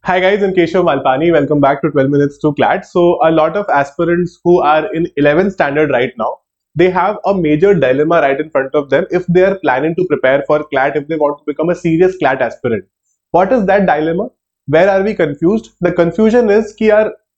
Hi guys, I'm Keshav Malpani. Welcome back to 12 Minutes to CLAT. So a lot of aspirants who are in 11th standard right now, they have a major dilemma right in front of them if they are planning to prepare for CLAT, if they want to become a serious CLAT aspirant. What is that dilemma? Where are we confused? The confusion is कि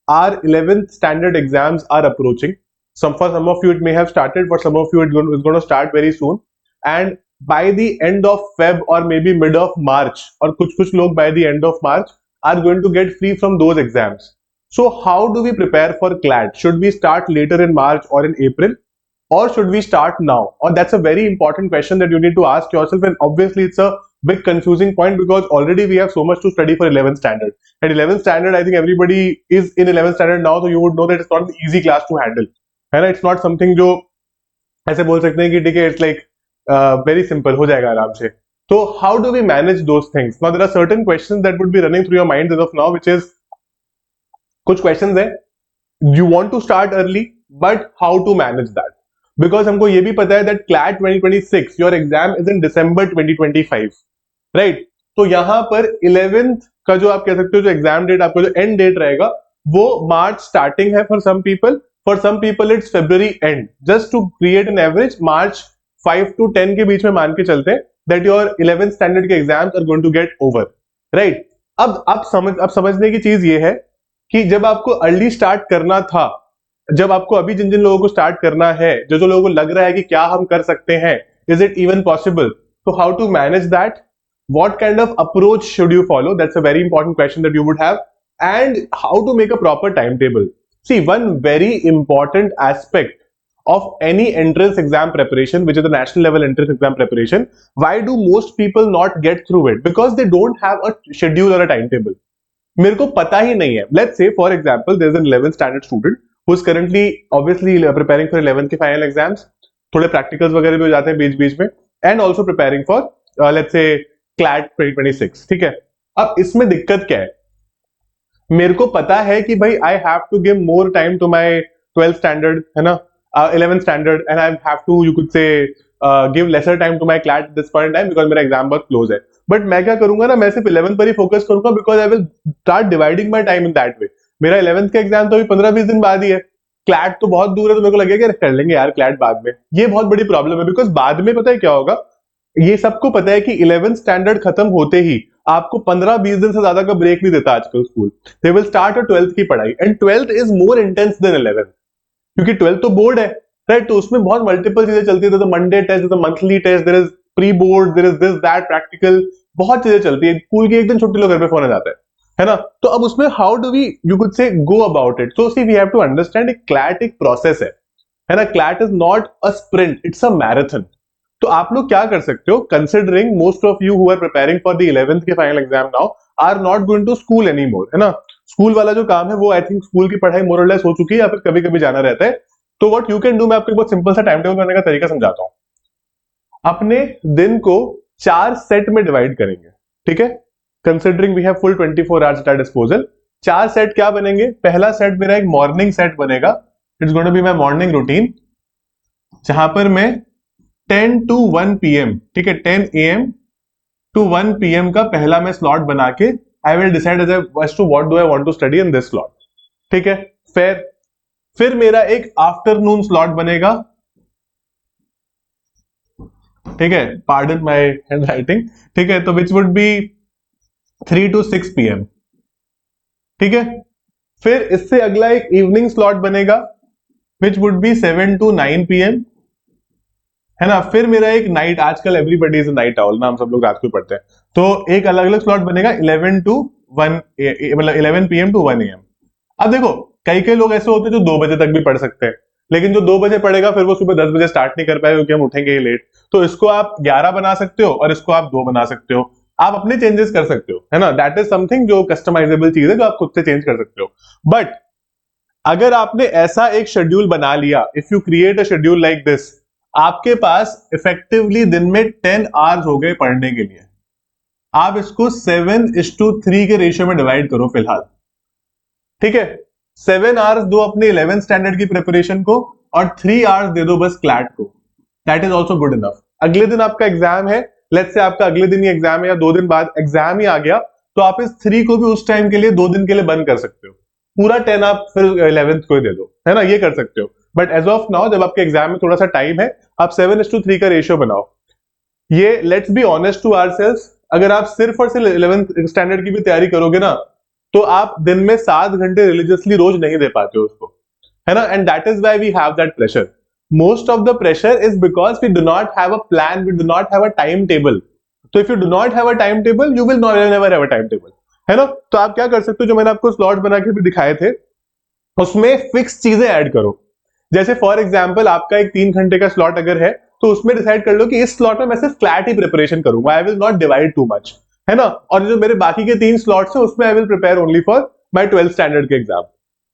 our 11th standard exams are approaching. For some of you it may have started, for some of you it's going to start very soon. And by the end of Feb or maybe mid of March, or कुछ लोग by the end of March are going to get free from those exams. So how do we prepare for CLAT? Should we start later in March or in April, or should we start now? Or that's a very important question that you need to ask yourself, and obviously it's a big confusing point because already we have so much to study for 11th standard. And 11th standard, I think everybody is in 11th standard now, so you would know that it's not an easy class to handle. And it's not something जो ऐसे बोल सकते हैं कि ठीक है, it's like very simple, हो जाएगा आराम से. So how do we manage those things? Now there are certain questions that would be running through your mind as of now, which is कुछ questions है, you want to start early, but how to manage that? Because हमको ये भी पता है that CLAT 2026, your exam is in December 2025, right? तो यहाँ पर 11th का जो आप कह सकते हो जो एग्जाम डेट आपका जो एंड डेट रहेगा वो मार्च स्टार्टिंग है for some people it's February end. Just to create an average March 5 to 10 के बीच में मान के चलते हैं that your 11th standard के exams are going to get over, right? अब समझने की चीज ये है कि जब आपको अर्ली स्टार्ट करना था, जब आपको अभी जिन जिन लोगों को स्टार्ट करना है, जो जो लोगों को लग रहा है कि क्या हम कर सकते हैं, इज इट इवन पॉसिबल, तो how to manage that? What kind of approach should you follow? That's a very important question that you would have. And how to make a proper timetable. See, one very important aspect of any entrance exam preparation, which is the national level entrance exam preparation, why do most people not get through it? Because they don't have a schedule or a timetable. मेरे को पता ही नहीं है. Let's say, for example, there's an 11th standard student who is currently obviously preparing for 11th के final exams. थोड़े practicals वगैरह भी हो जाते हैं बीच बीच में, and also preparing for let's say CLAT 2026. ठीक है, अब इसमें दिक्कत क्या है? मेरे को पता है कि भाई I have to give more time to my 12th standard, है ना, 11th standard, and I have to, you could say, give lesser time to my CLAT this point time because मेरा एग्जाम बहुत क्लोज है. बट मैं क्या करूंगा ना, मैं सिर्फ 11th पर ही फोकस करूंगा because I will start dividing my time in that way. मेरा 11th का एग्जाम तो अभी 15-20 दिन बाद ही है, CLAT तो बहुत दूर है, तो मेरे को लगेगा कर लेंगे यार CLAT बाद में. ये बहुत बड़ी प्रॉब्लम है बिकॉज बाद में पता है क्या होगा, ये सबको पता है कि 11th स्टैंडर्ड खत्म होते ही आपको 15-20 दिन से ज्यादा का ब्रेक नहीं देता आजकल school. They will start 12th की पढ़ाई, and 12th is more intense then 11th, क्योंकि 12th तो बोर्ड है, राइट? तो उसमें बहुत मल्टीपल चीजें चलती है. Monday test, monthly test, there is pre board, there is this that practical, बहुत चीजें चलती है. स्कूल की एक दिन छुट्टी लो, घर पे फोन आ जाता है ना? तो अब उसमें how do we, you could say, go about it? So see we have to understand एक CLAT एक प्रोसेस है ना? CLAT is not a sprint, it's a marathon. तो आप लोग क्या कर सकते हो, considering most of you who are preparing for the 11th के final exam now are not going to school any more, है ना? स्कूल वाला जो काम है वो आई थिंक स्कूल की पढ़ाई मोर और लेस हो चुकी है, या फिर कभी कभी जाना रहता है. तो व्हाट यू कैन डू, मैं आपको एक बहुत सिंपल सा टाइम टेबल बनाने का तरीका समझाता हूँ. अपने दिन को 4 सेट में डिवाइड करेंगे, ठीक है? Considering we have full 24 hours at our disposal. 4 set क्या बनेंगे? पहला सेट मेरा एक मॉर्निंग सेट बनेगा. It's going to be my morning routine, जहां पर मैं 10 to 1 PM, ठीक है, 10 AM to 1 PM का पहला मैं स्लॉट बना के I will decide as to what do I want to study in this slot, ठीक है? फिर मेरा एक आफ्टरनून स्लॉट बनेगा, ठीक है, पार्डन माय हैंडराइटिंग, ठीक है, तो विच वुड बी 3 to 6 PM, ठीक है? फिर इससे अगला एक इवनिंग स्लॉट बनेगा विच वुड बी 7 to 9 PM, है ना? फिर मेरा एक नाइट, आजकल एवरीबॉडी इज नाइट आउल ना, हम सब लोग रात को पढ़ते हैं, तो एक अलग अलग स्लॉट बनेगा 11 to 1, मतलब 11 PM to 1 AM. अब देखो, कई लोग ऐसे होते हैं जो 2 बजे तक भी पढ़ सकते हैं, लेकिन जो 2 बजे पढ़ेगा फिर वो सुबह 10 बजे स्टार्ट नहीं कर पाएगा क्योंकि हम उठेंगे ही लेट. तो इसको आप 11 बना सकते हो और इसको आप 2 बना सकते हो. आप अपने चेंजेस कर सकते हो, है ना? दैट इज समथिंग जो कस्टमाइजेबल चीज है, जो आप खुद से चेंज कर सकते हो. बट अगर आपने ऐसा एक शेड्यूल बना लिया, if you create a schedule like this, आपके पास इफेक्टिवली दिन में 10 आवर्स हो गए पढ़ने के लिए. आप इसको 7:3 के रेशियो में डिवाइड करो फिलहाल, ठीक है? 7 आवर्स दो अपने 11th स्टैंडर्ड की प्रिपरेशन को और 3 आवर्स दे दो बस CLAT को. That is also good enough. अगले दिन आपका एग्जाम है, लेट्स से आपका अगले दिन ही एग्जाम है या 2 दिन बाद एग्जाम ही आ गया, तो आप इस 3 को भी उस टाइम के लिए 2 दिन के लिए बंद कर सकते हो, पूरा 10 आप फिर 11th को ही दे दो, है ना, ये कर सकते हो। बट एज ऑफ नाउ जब आपके एग्जाम में थोड़ा सा टाइम है, आप 7:3 का रेशियो बनाओ। ये let's be honest to ourselves, अगर आप सिर्फ और सिर्फ 11th स्टैंडर्ड की भी तैयारी करोगे ना, तो आप दिन में 7 घंटे रिलीजियसली रोज नहीं दे पाते हो उसको, है ना, and that is why we have that pressure. Most of the pressure is because we do not have a plan, we do not have a time table. तो if you do not have a time table, you will not never have a time table, है ना। तो आप क्या कर सकते हो, जो मैंने आपको स्लॉट बना के भी दिखाए थे, उसमें फिक्स चीजें ऐड करो। जैसे फॉर एग्जाम्पल आपका एक 3 घंटे का स्लॉट अगर है, तो उसमें डिसाइड कर लो कि इस स्लॉट में मैं सिर्फ क्लैट ही प्रिपरेशन करूंगा, I will not divide too much, है ना। और जो मेरे बाकी के 3 स्लॉट्स है उसमें I will prepare only for my 12th standard के एग्जाम।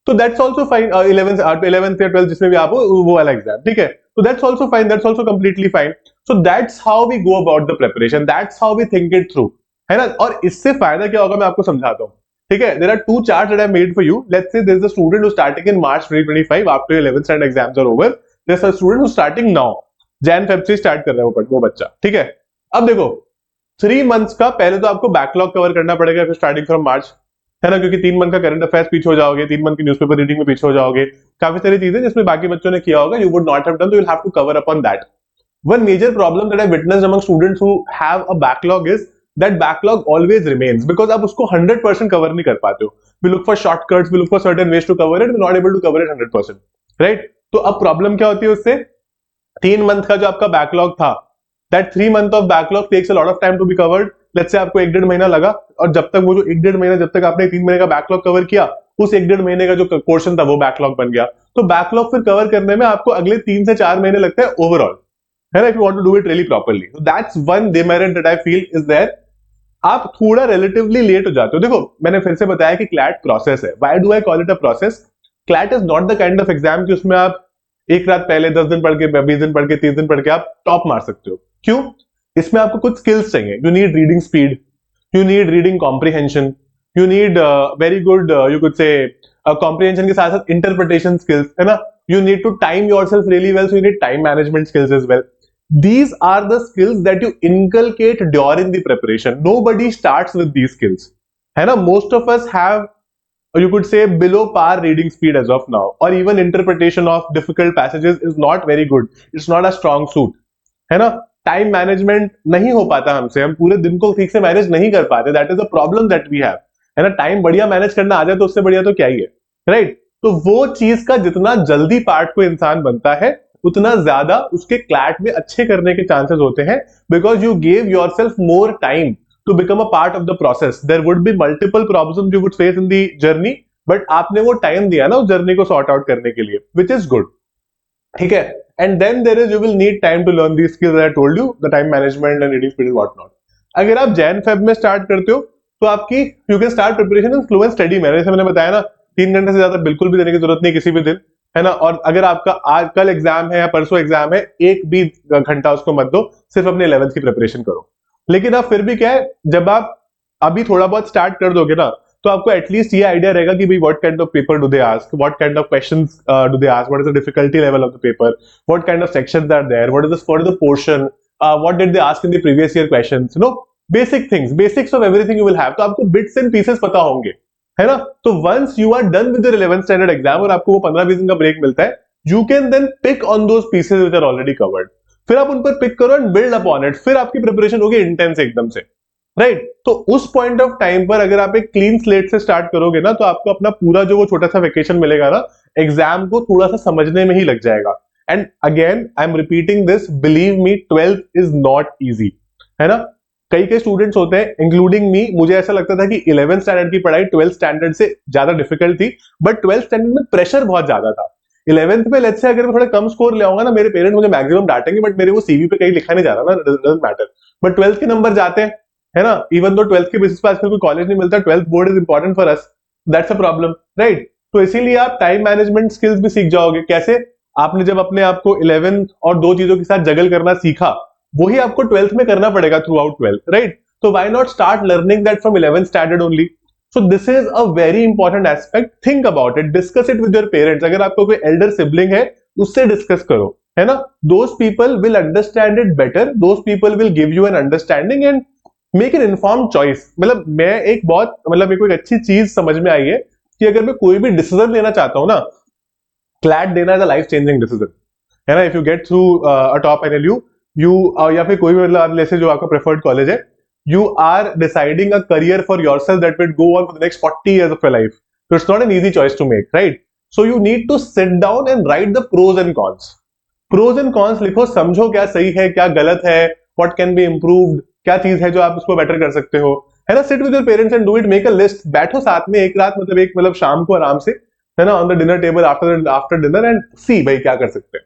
तो दैट्स आल्सो फाइन, 11th या 12th जिसमें भी आप हो वो वाला एग्जाम, ठीक है। तो that's also fine, that's also completely fine. So that's how we go about the preparation, that's how we think it through, है ना। और इससे फायदा क्या होगा मैं आपको समझाता हूँ, ठीक है। There are 2 charts that I made for you. Let's say there's a student who's starting in March 2025 after 11th standard exams are over. There's a student who's starting now. Jan Feb से start कर रहा है वो बच्चा, ठीक है। अब देखो 3 months का पहले तो आपको बैकलॉग कवर करना पड़ेगा फिर स्टार्टिंग फ्रॉम मार्च, है ना, क्योंकि 3 मंथ का करंट अफेयर्स पीछे हो जाओगे, 3 मंथ की न्यूज़पेपर रीडिंग में पीछे हो जाओगे, काफी सारी चीजें जिसमें बाकी बच्चों ने किया होगा you would not have done, तो you have to cover up on that. One major problem that I witnessed among students who have a backlog is that backlog always remains because आप उसको 100% cover नहीं कर पाते हो। We look for shortcuts, we look for certain ways to cover it, we're not able to cover it 100%, right? तो अब problem क्या होती है उससे, 3 मंथ का जो आपका बैकलॉग था, that 3 month of backlog takes a lot of time to be covered. Let's say आपको 1-1.5 महीना लगा, और जब तक वो जो 1-1.5 महीना, जब तक आपने 3 महीने का बैकलॉग कवर किया, उस 1-1.5 महीने का जो पोर्शन था वो बैकलॉग बन गया। तो बैकलॉग फिर कवर करने में आपको अगले 3 से 4 महीने लगते हैं ओवरऑल, है ना, if you want to do it really properly. So that's one demerit that I feel is there. आप थोड़ा relatively late हो जाते हो। देखो मैंने फिर से बताया कि क्लैट प्रोसेस है। Why do I call it a process? CLAT is not the kind of exam कि उसमें आप एक रात पहले 10 दिन पढ़ के, 20 दिन पढ़ के, 30 दिन पढ़ के आप टॉप मार सकते हो। क्यों? इसमें आपको कुछ स्किल्स चाहिए। You need reading speed, you need reading comprehension, you need very good, you could say comprehension के साथ साथ इंटरप्रिटेशन स्किल्स, है ना। You need to time yourself really well, so you need time management skills as well. These are the skills that you inculcate during the preparation. Nobody starts with these skills, है ना. Most of us have, you could say, below par reading speed as of now, or even interpretation of difficult passages is not very good. It's not a strong suit, है ना. Time management नहीं हो पाता हमसे, हम पूरे दिन को ठीक से मैनेज नहीं कर पाते. That is a problem that we have, है ना. टाइम बढ़िया मैनेज करना आ जाए तो उससे बढ़िया तो क्या ही है, राइट. तो वो चीज का जितना जल्दी पार्ट को इंसान बनता है उतना ज्यादा उसके क्लैट में अच्छे करने के चांसेस होते हैं, because you give yourself more time to become a part of the process. There would be multiple problems you would face in the journey, but आपने वो टाइम दिया ना उस जर्नी को सॉर्ट आउट करने के लिए, विच इज गुड, ठीक है. And then there is, you will need time to learn these skills I told you, the time management and reading speed and what not. अगर आप जैन फेब में start करते हो तो आपकी you can start preparation in slow and study manner. जैसे मैंने बताया ना, 3 घंटे से ज्यादा बिल्कुल भी देने की जरूरत नहीं किसी भी दिन, है ना. और अगर आपका आज कल एग्जाम है या परसों एग्जाम है, एक भी घंटा उसको मत दो, सिर्फ अपने 11th की प्रिपरेशन करो. लेकिन अब फिर भी क्या है, जब आप अभी थोड़ा बहुत स्टार्ट कर दोगे ना, तो आपको एटलीस्ट ये आइडिया रहेगा कि भाई what kind of paper do they ask, what kind of questions do they ask, what is the difficulty level of the paper, what kind of sections are there, what is the portion, what did they ask in the previous year questions, you know, basic things, basics of everything you will have. तो आपको bits and pieces पता होंगे, है ना. तो once you are done with 11th standard exam और आपको वो 15-20 दिन का ब्रेक मिलता है, you can then pick on those pieces which are already covered. फिर आप उन पर पिक करो एंड बिल्ड अपॉन इट. फिर आपकी प्रिपरेशन होगी इंटेंस एकदम से, राइट. तो उस पॉइंट ऑफ टाइम पर अगर आप एक क्लीन स्लेट से स्टार्ट करोगे ना, तो आपको अपना पूरा जो वो छोटा सा वेकेशन मिलेगा ना, एग्जाम को थोड़ा सा समझने में ही लग जाएगा. And again I am repeating this, believe me, 12th is not easy, है ना. कई कई स्टूडेंट्स होते हैं इंक्लूडिंग मी, मुझे ऐसा लगता था कि 11th स्टैंडर्ड की पढ़ाई 12th स्टैंडर्ड से ज्यादा डिफिकल्ट थी, बट 12th स्टैंडर्ड में प्रेशर बहुत ज्यादा था. 11th में लेट्स से अगर मैं थोड़ा कम स्कोर ले आऊंगा ना, मेरे पेरेंट्स मुझे मैक्सिमम डांटेंगे, बट मेरे वो सीवी पे कहीं लिखा नहीं जा रहा ना, डजंट मैटर. बट 12th के नंबर जाते हैं, है ना. इवन दो 12th के बेसिस पे आजकल कोई कॉलेज नहीं मिलता, 12th board is important for us, that's a problem, right. तो इसीलिए आप टाइम मैनेजमेंट स्किल्स भी सीख जाओगे. कैसे? आपने जब अपने आप को 11th और दो चीजों के साथ जगल करना सीखा, वही आपको 12th में करना पड़ेगा through out 12th, right. So why not start learning that from 11th standard only? So this is a very important aspect. Think about it, discuss it with your parents. अगर आपको कोई elder sibling है, उससे discuss करो, है ना. Those people will understand it better. Those people will give you an understanding, and make an inform choice. मतलब मैं एक बहुत मतलब मेरे को एक अच्छी चीज समझ में आई है कि अगर मैं कोई भी डिसीजन लेना चाहता हूँ ना, क्लैट देना is a life changing decision, है ना। If you get through a top NLU, you या फिर कोई भी मतलब आप जैसे जो आपका प्रेफर्ड कॉलेज है, you are deciding a career for yourself that will go on for the next 40 years of your life. So it's not an easy choice to make, right? So you need to sit down and write the pros and cons. Pros and cons लिखो, समझो क्या सही है क्या गलत है, what can be improved, क्या चीज है जो आप उसको बेटर कर सकते हो, है ना। Sit with your parents and do it, make a list, बैठो साथ में एक रात, मतलब एक मतलब शाम को आराम से, है ना, on the dinner table after after dinner, and see भाई क्या कर सकते हैं,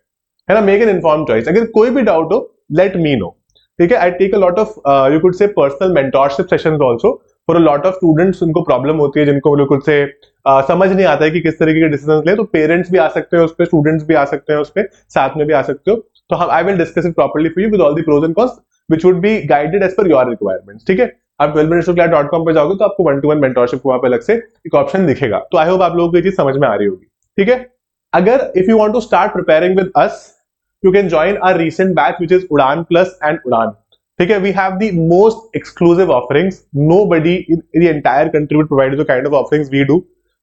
है ना। Make an inform choice. अगर कोई भी डाउट हो, लेट मी नो, ठीक है। I take a lot of you could say personal mentorship sessions also for a lot of students. उनको प्रॉब्लम होती है, जिनको बिल्कुल से समझ नहीं आता है कि किस तरीके के डिसीजन ले, तो पेरेंट्स भी आ सकते हैं उस पर, स्टूडेंट्स भी आ सकते हैं उस पर, साथ में भी आ सकते हो। तो हम I will discuss it properly for you with all the pros and cons which would be guided as per your requirements, ठीक है। आप 12minutesclass.com पे जाओगे तो आपको 1-to-1 मेंटोरशिप वहां पे अलग से एक ऑप्शन दिखेगा। तो आई होप आप लोगों को ये चीज समझ में आ रही होगी, ठीक है। अगर if you want to start preparing with us, you can join our recent batch which is Udaan Plus and Udaan. ठीक है, we have the most exclusive offerings. Nobody in the entire country will provide the kind of offerings we do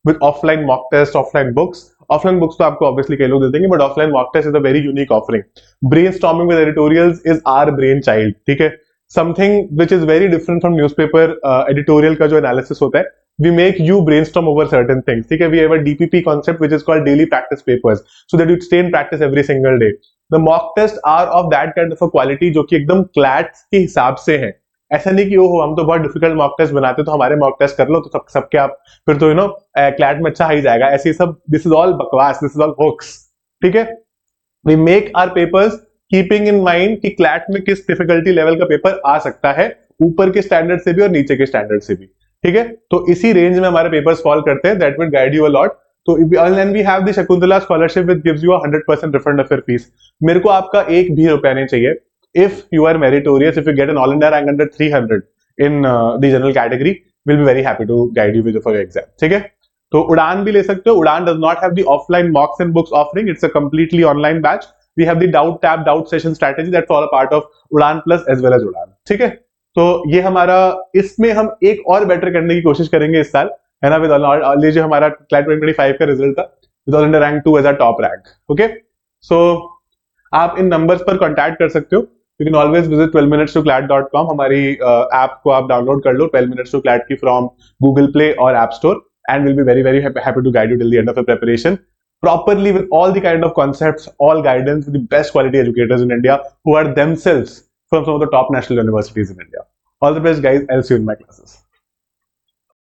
with offline mock test, offline books. Offline books तो आपको obviously कई लोग दे देंगे, but offline mock test is a very unique offering. Brainstorming with editorials is our brainchild. ठीक है, something which is very different from newspaper editorial का जो analysis होता है. We make you brainstorm over certain things. ठीक है, we have a DPP concept which is called daily practice papers, so that you stay in practice every single day. The mock tests are of that kind of a quality जो कि एकदम क्लैट्स के हिसाब से है। ऐसा नहीं कि ओहो हम तो बहुत डिफिकल्ट मॉक टेस्ट बनाते तो हमारे मॉक टेस्ट कर लो तो सब सबके आप फिर तो क्लैट में अच्छा ही जाएगा, ऐसे सब। दिस इज ऑल बकवास, दिस इज ऑल होक्स, ठीक है। We make our papers keeping in mind कि क्लैट में किस डिफिकल्टी लेवल का पेपर आ सकता है, ऊपर के स्टैंडर्ड से भी और नीचे के स्टैंडर्ड से भी, ठीक है। तो इसी रेंज में हमारे पेपर्स फॉल करते हैं, that will guide you a lot. तो and we have the Shakuntala scholarship which gives you 100% refund of your fees. मेरे को आपका एक भी रुपया नहीं चाहिए। If you are meritorious, if you get an all India rank under 300 in the general category, will be very happy to guide you with for your exam, ठीक है। तो उड़ान भी ले सकते हो। उड़ान does not have the offline mocks and books offering, it's a completely online batch. We have the doubt tab doubt session strategy, that's all a part of Udaan plus as well as Udaan, ठीक है। तो ये हमारा, इसमें हम एक और better करने की कोशिश करेंगे इस साल, है ना। विद जो हमारा क्लैट 2025 का रिजल्ट था, with all India rank 2 as a top rank, okay. So आप इन नंबर्स पर कांटेक्ट कर सकते हो। You can always visit 12minutestoclat.com। हमारी ऐप को आप डाउनलोड कर लो, 12 minutes to clat की फ्रॉम गूगल प्ले और app store, and will be very very happy to guide you till the end of the preparation properly with all the kind of concepts, all guidance with the best quality educators in India who are themselves from some of the top national universities in India. All the best, guys. I'll see you in my classes.